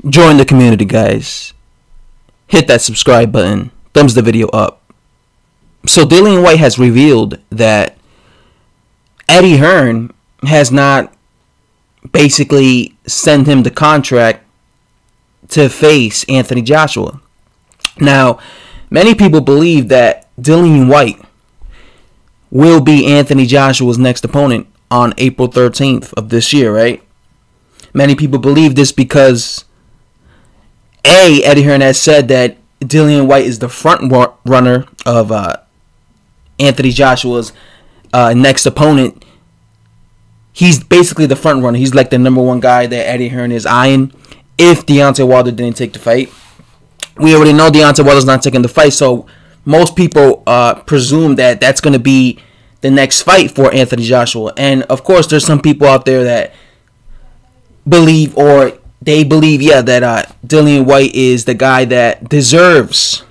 Join the community, guys. Hit that subscribe button. Thumbs the video up. So Dillian Whyte has revealed that Eddie Hearn has not basically sent him the contract to face Anthony Joshua. Now, many people believe that Dillian Whyte will be Anthony Joshua's next opponent on April 13th of this year, right? Many people believe this because Eddie Hearn has said that Dillian Whyte is the front runner of Anthony Joshua's next opponent. He's basically the front runner. He's like the number one guy that Eddie Hearn is eyeing if Deontay Wilder didn't take the fight. We already know Deontay Wilder's not taking the fight, so most people presume that that's going to be the next fight for Anthony Joshua. And, of course, there's some people out there that believe, that Dillian Whyte is the guy that deserves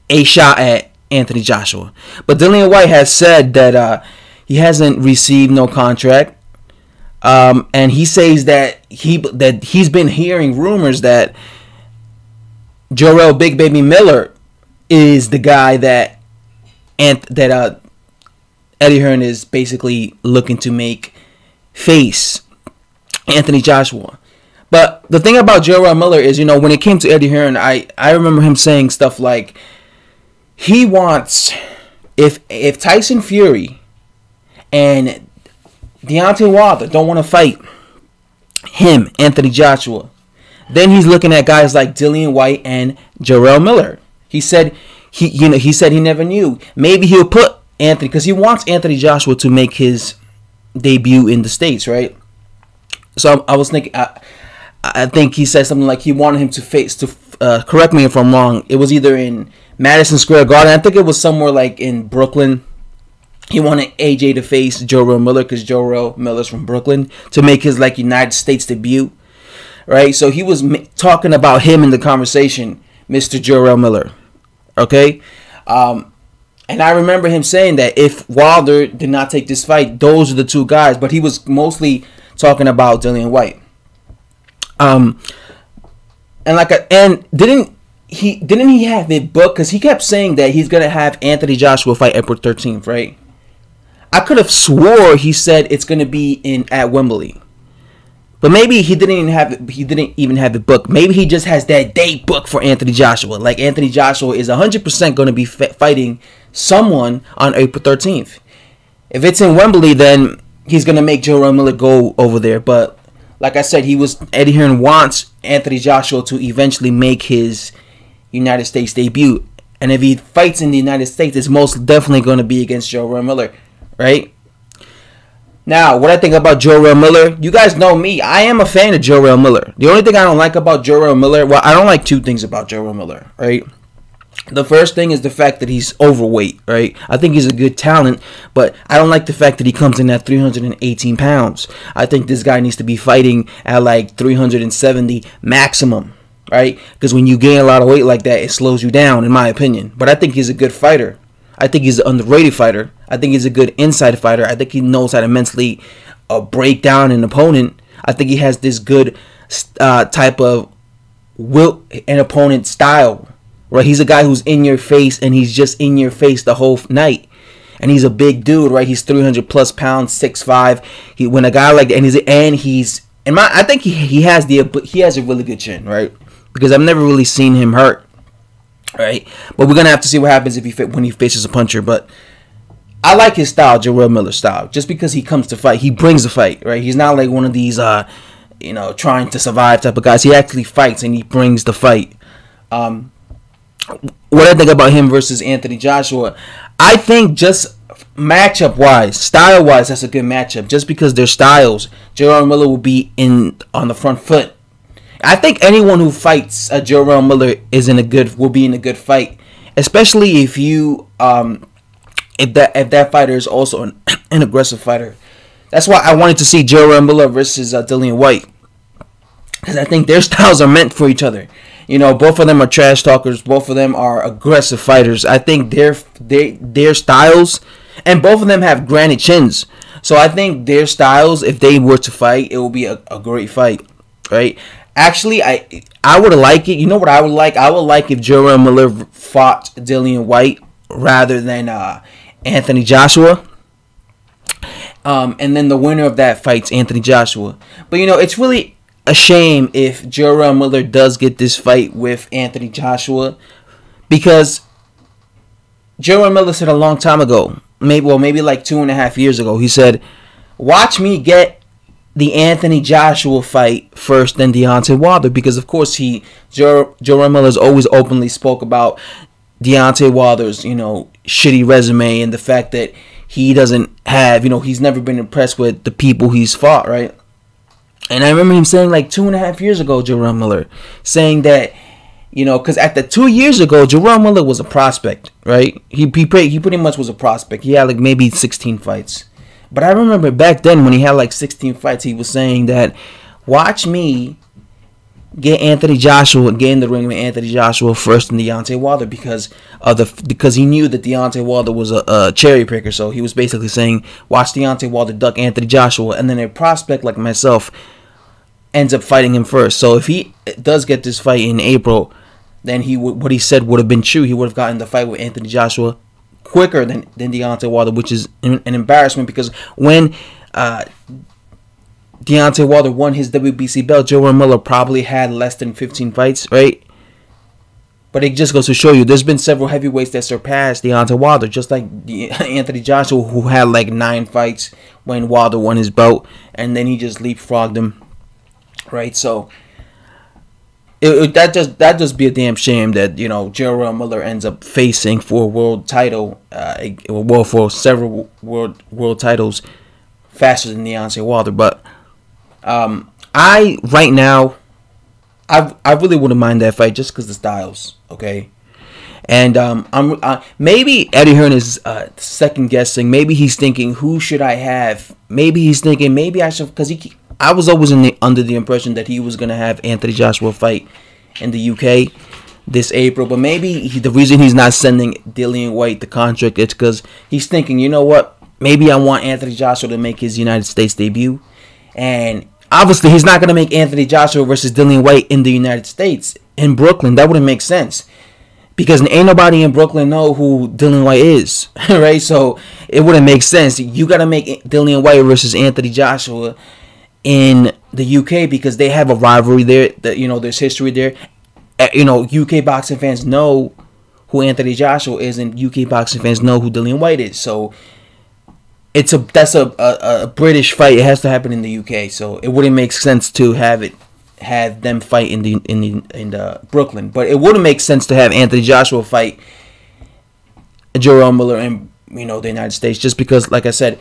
a shot at Anthony Joshua. But Dillian Whyte has said that he hasn't received no contract. And he says that he's been hearing rumors that Jarrell Big Baby Miller is the guy that Eddie Hearn is basically looking to make face Anthony Joshua. But the thing about Jarrell Miller is, when it came to Eddie Hearn, I remember him saying stuff like he wants, if Tyson Fury and Deontay Wilder don't want to fight him, Anthony Joshua, then he's looking at guys like Dillian Whyte and Jarrell Miller. He said he never knew. Maybe he'll put Anthony, because he wants Anthony Joshua to make his debut in the States, right? So I was thinking, I think he said something like he wanted him to face, correct me if I'm wrong, it was either in Madison Square Garden, I think it was somewhere like in Brooklyn. He wanted AJ to face Jarrell Miller because Jarrell Miller's from Brooklyn, to make his United States debut, right? So he was talking about him in the conversation, Mr. Jarrell Miller, okay? And I remember him saying that if Wilder did not take this fight, those are the two guys. But he was mostly talking about Dillian Whyte. Didn't he have it booked? Because he kept saying that he's gonna have Anthony Joshua fight April 13th, right? I could have swore he said it's gonna be at Wembley. But maybe he didn't even have it booked. Maybe he just has that date booked for Anthony Joshua. Like Anthony Joshua is 100% going to be fighting someone on April 13th. If it's in Wembley, then he's going to make Jarrell Miller go over there. But like I said, Eddie Hearn wants Anthony Joshua to eventually make his United States debut. And if he fights in the United States, it's most definitely going to be against Jarrell Miller, right? Now, what I think about Jarrell Miller, you guys know me. I am a fan of Jarrell Miller. The only thing I don't like about Jarrell Miller, well, I don't like two things about Jarrell Miller, right? The first thing is the fact that he's overweight, right? I think he's a good talent, but I don't like the fact that he comes in at 318 pounds. I think this guy needs to be fighting at like 370 maximum, right? Because when you gain a lot of weight like that, it slows you down, in my opinion. But I think he's a good fighter. I think he's an underrated fighter. I think he's a good inside fighter. I think he knows how to mentally break down an opponent. I think he has this good type of will an opponent style, right? He's a guy who's in your face, and he's just in your face the whole night. And he's a big dude, right? He's 300 plus pounds, 6'5". When a guy like that, I think he has a really good chin, right? Because I've never really seen him hurt. Right, but we're gonna have to see what happens when he faces a puncher. But I like his style, Jarrell Miller's style, just because he comes to fight. He brings the fight, right? He's not like one of these, trying to survive type of guys. He actually fights and he brings the fight. What I think about him versus Anthony Joshua, I think just matchup wise, style wise, that's a good matchup. Just because their styles, Jarrell Miller will be on the front foot. I think anyone who fights Jarrell Miller will be in a good fight, especially if that fighter is also an aggressive fighter. That's why I wanted to see Jarrell Miller versus Dillian Whyte, because I think their styles are meant for each other. Both of them are trash talkers. Both of them are aggressive fighters. I think their styles, and both of them have granite chins. So I think their styles, if they were to fight, it will be a great fight. Right, Actually, I would like it. You know what I would like? I would like if Jarrell Miller fought Dillian Whyte rather than Anthony Joshua. And then the winner of that fights Anthony Joshua. But it's really a shame if Jarrell Miller does get this fight with Anthony Joshua, because Jarrell Miller said a long time ago, maybe like 2.5 years ago, he said, "Watch me get the Anthony Joshua fight first, then Deontay Wilder," because of course Jarrell Miller's always openly spoke about Deontay Wilder's shitty resume and the fact that he doesn't have, he's never been impressed with the people he's fought, right? And I remember him saying like 2.5 years ago, Jarrell Miller, saying that, because at the 2 years ago, Jarrell Miller was a prospect, right? He pretty much was a prospect. He had like maybe 16 fights. But I remember back then when he had like 16 fights, he was saying that, watch me get Anthony Joshua, get in the ring with Anthony Joshua first and Deontay Wilder, because he knew that Deontay Wilder was a cherry picker. So he was basically saying, watch Deontay Wilder duck Anthony Joshua, and then a prospect like myself ends up fighting him first. So if he does get this fight in April, then what he said would have been true. He would have gotten the fight with Anthony Joshua quicker than Deontay Wilder, which is an embarrassment, because when Deontay Wilder won his WBC belt, Jarrell Miller probably had less than 15 fights, right? But it just goes to show you, there's been several heavyweights that surpassed Deontay Wilder, just like Anthony Joshua, who had like 9 fights when Wilder won his belt, and then he just leapfrogged him, right? So that just be a damn shame that Jarrell Miller ends up facing for a world title, for several world titles faster than Deontay Wilder. But I really wouldn't mind that fight just because the styles, okay. And maybe Eddie Hearn is second guessing. Maybe he's thinking, who should I have? Maybe he's thinking, maybe I should, because I was always under the impression that he was going to have Anthony Joshua fight in the UK this April. But maybe the reason he's not sending Dillian Whyte the contract is because he's thinking, you know what? Maybe I want Anthony Joshua to make his United States debut. And obviously he's not going to make Anthony Joshua versus Dillian Whyte in the United States, in Brooklyn. That wouldn't make sense, because ain't nobody in Brooklyn know who Dillian Whyte is, right? So it wouldn't make sense. You got to make Dillian Whyte versus Anthony Joshua in the UK, because they have a rivalry there. There's history there. UK boxing fans know who Anthony Joshua is, and UK boxing fans know who Dillian Whyte is. So that's a British fight. It has to happen in the UK. So it wouldn't make sense to have them fight in the Brooklyn. But it wouldn't make sense to have Anthony Joshua fight Jarrell Miller in the United States, just because, like I said,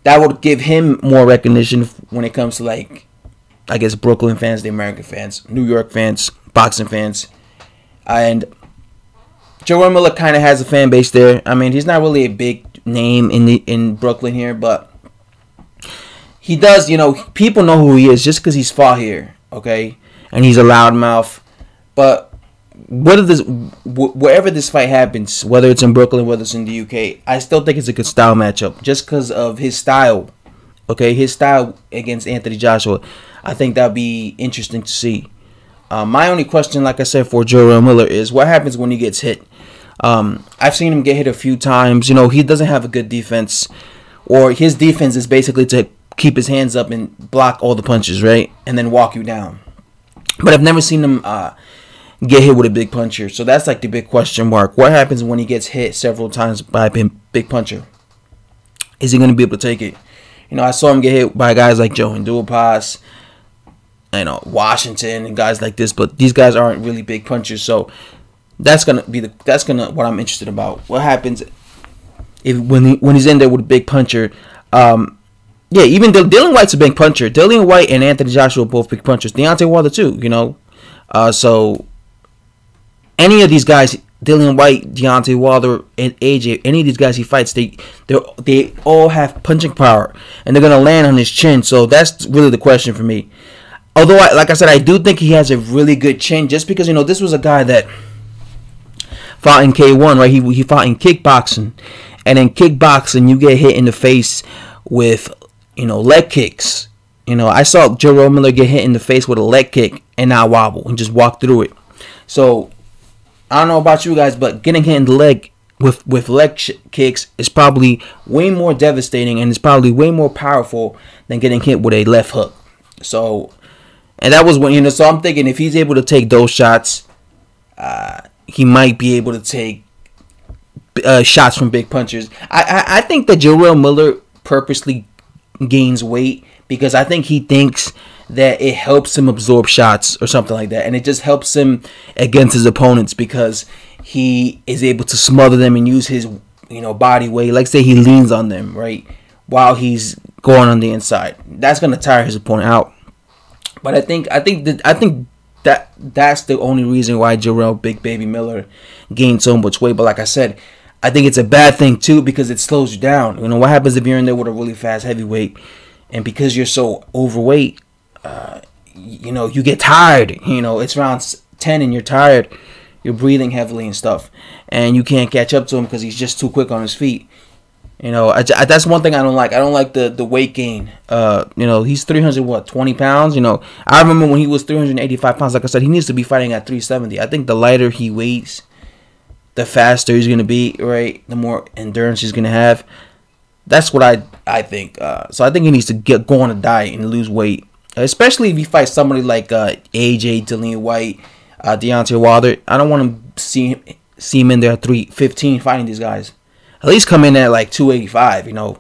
that would give him more recognition when it comes to, like, I guess, Brooklyn fans, the American fans, New York fans, boxing fans. And Jarrell Miller kind of has a fan base there. I mean, he's not really a big name in Brooklyn here, but he does, people know who he is just because he's fought here, okay? And he's a loudmouth. But wherever this fight happens, whether it's in Brooklyn, whether it's in the UK, I still think it's a good style matchup just because of his style, okay? His style against Anthony Joshua. I think that'd be interesting to see. My only question, like I said, for Jarrell Miller is what happens when he gets hit. I've seen him get hit a few times. He doesn't have a good defense, or his defense is basically to keep his hands up and block all the punches, right? And then walk you down. But I've never seen him get hit with a big puncher. So that's like the big question mark. What happens when he gets hit several times by a big puncher? Is he going to be able to take it? I saw him get hit by guys like Joe Duhaupas, Washington, and guys like this, but these guys aren't really big punchers. So that's gonna what I'm interested about. What happens when he's in there with a big puncher? Yeah, even Dillian Whyte's a big puncher. Dillian Whyte and Anthony Joshua are both big punchers. Deontay Wilder too, So any of these guys, Dillian Whyte, Deontay Wilder, and AJ, any of these guys he fights, they all have punching power, and they're gonna land on his chin. So that's really the question for me. Although, like I said, I do think he has a really good chin, just because this was a guy that fought in K1, right? He fought in kickboxing, and in kickboxing you get hit in the face with leg kicks, You know, I saw Jarrell Miller get hit in the face with a leg kick and not wobble and just walk through it. So I don't know about you guys, but getting hit in the leg with leg kicks is probably way more devastating, and it's probably way more powerful than getting hit with a left hook. So, and that was when, you know, so I'm thinking if he's able to take those shots, he might be able to take shots from big punchers. I think that Jarrell Miller purposely gains weight because I think he thinks that it helps him absorb shots or something like that, and it just helps him against his opponents because he is able to smother them and use his, you know, body weight. Like say he leans on them, right, while he's going on the inside. That's gonna tire his opponent out. But I think that's the only reason why Jarrell Big Baby Miller gained so much weight. But like I said, I think it's a bad thing too because it slows you down. You know what happens if you're in there with a really fast heavyweight, and because you're so overweight, you know, you get tired. You know, it's round 10 and you're tired. You're breathing heavily and stuff, and you can't catch up to him because he's just too quick on his feet. You know, that's one thing I don't like. I don't like the weight gain. You know, he's 320 pounds. You know, I remember when he was 385 pounds. Like I said, he needs to be fighting at 370. I think the lighter he weighs, the faster he's gonna be. Right, the more endurance he's gonna have. That's what I think. So I think he needs to go on a diet and lose weight, especially if he fights somebody like AJ, Dillian Whyte, Deontay Wilder. I don't want to see him in there at 315 fighting these guys. At least come in at like 285, you know,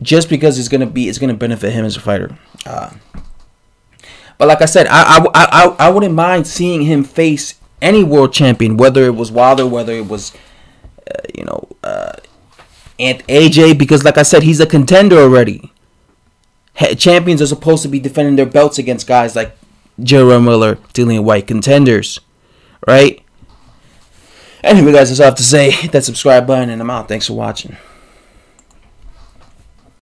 just because it's gonna benefit him as a fighter. But like I said, I wouldn't mind seeing him face any world champion, whether it was Wilder, whether it was and AJ, because like I said, he's a contender already. Champions are supposed to be defending their belts against guys like Jarrell Miller, Dillian Whyte, contenders, right? Anyway, guys, that's all I have to say. Hit that subscribe button, and I'm out. Thanks for watching.